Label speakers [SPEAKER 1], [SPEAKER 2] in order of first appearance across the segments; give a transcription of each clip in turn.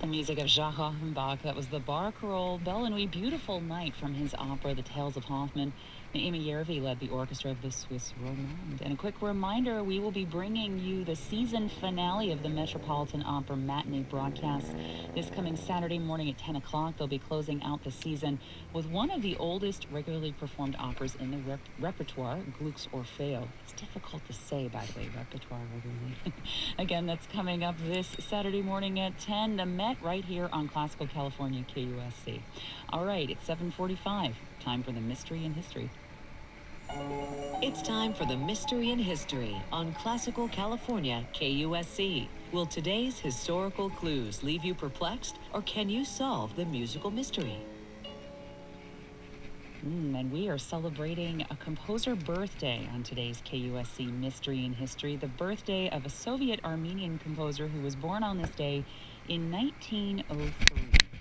[SPEAKER 1] The music of Jacques Offenbach, that was the Barcarolle Belle Nuit, beautiful night from his opera, The Tales of Hoffmann. Naima Yervi led the orchestra of the Swiss Romande. And a quick reminder, we will be bringing you the season finale of the Metropolitan Opera matinee broadcast this coming Saturday morning at 10 o'clock. They'll be closing out the season with one of the oldest regularly performed operas in the repertoire, Gluck's Orfeo. It's difficult to say, by the way, repertoire regularly. Again, that's coming up this Saturday morning at 10, the Met right here on Classical California KUSC. All right, it's 7:45. Time for the Mystery in History.
[SPEAKER 2] It's time for the Mystery in History on Classical California KUSC. Will today's historical clues leave you perplexed, or can you solve the musical mystery?
[SPEAKER 1] And we are celebrating a composer birthday on today's KUSC Mystery in History, the birthday of a Soviet Armenian composer who was born on this day in 1903.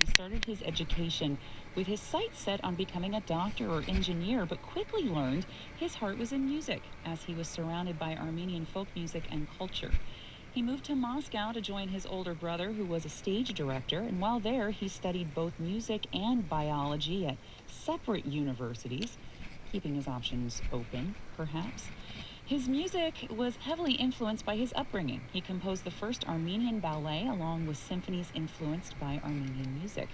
[SPEAKER 1] He started his education with his sights set on becoming a doctor or engineer, but quickly learned his heart was in music, as he was surrounded by Armenian folk music and culture. He moved to Moscow to join his older brother, who was a stage director, and while there, he studied both music and biology at separate universities, keeping his options open, perhaps. His music was heavily influenced by his upbringing. He composed the first Armenian ballet, along with symphonies influenced by Armenian music.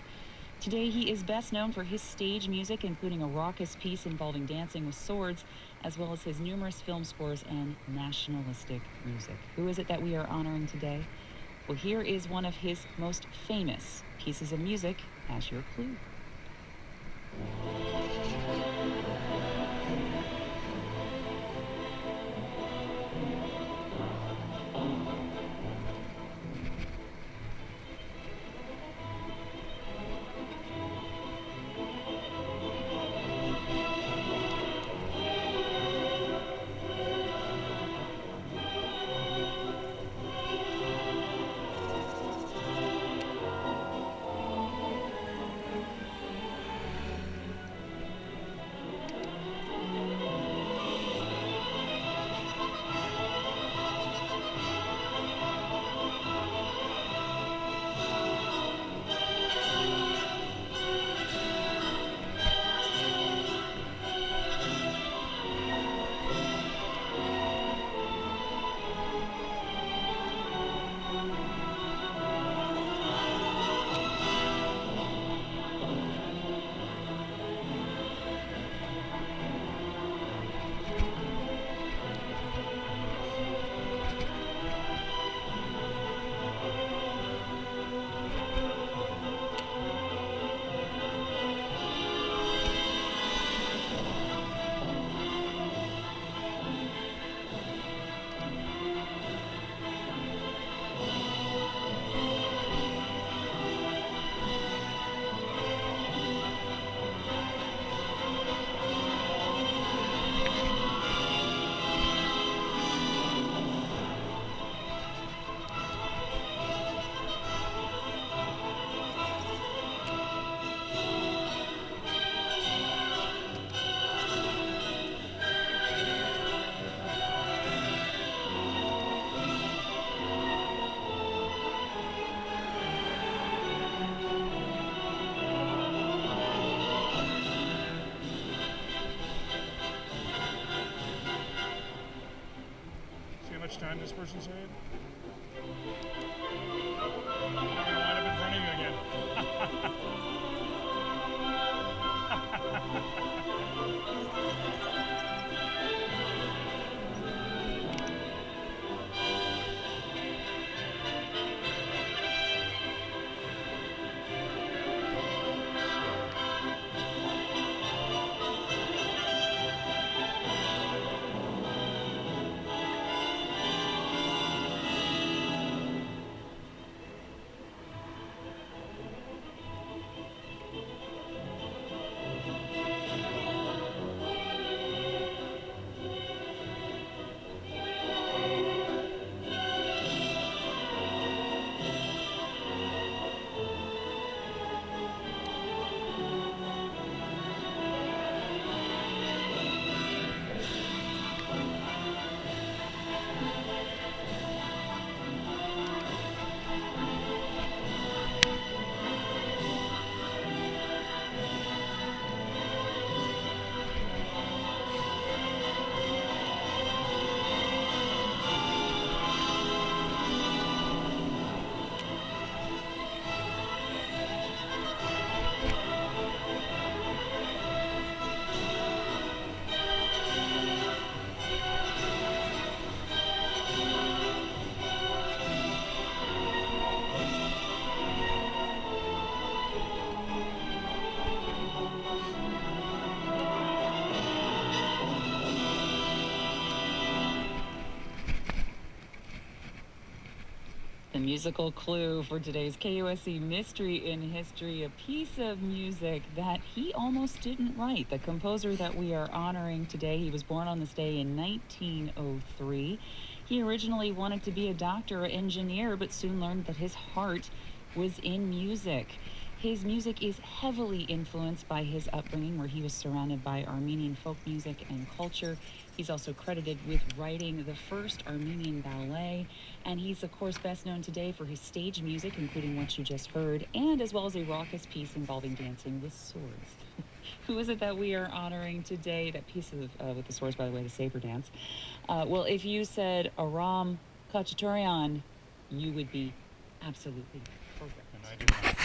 [SPEAKER 1] Today, he is best known for his stage music, including a raucous piece involving dancing with swords, as well as his numerous film scores and nationalistic music. Who is it that we are honoring today? Well, here is one of his most famous pieces of music as your clue.
[SPEAKER 3] Time this person said? I'm gonna wind up in front of you again.
[SPEAKER 1] The musical clue for today's KUSC Mystery in History, a piece of music that he almost didn't write. The composer that we are honoring today, he was born on this day in 1903. He originally wanted to be a doctor or engineer, but soon learned that his heart was in music. His music is heavily influenced by his upbringing, where he was surrounded by Armenian folk music and culture. He's also credited with writing the first Armenian ballet, and he's of course best known today for his stage music, including what you just heard, and as well as a raucous piece involving dancing with swords. Who is it that we are honoring today? That piece of with the swords, by the way, the saber dance. Well, if you said Aram Khachaturian, you would be absolutely correct.
[SPEAKER 3] And I do not.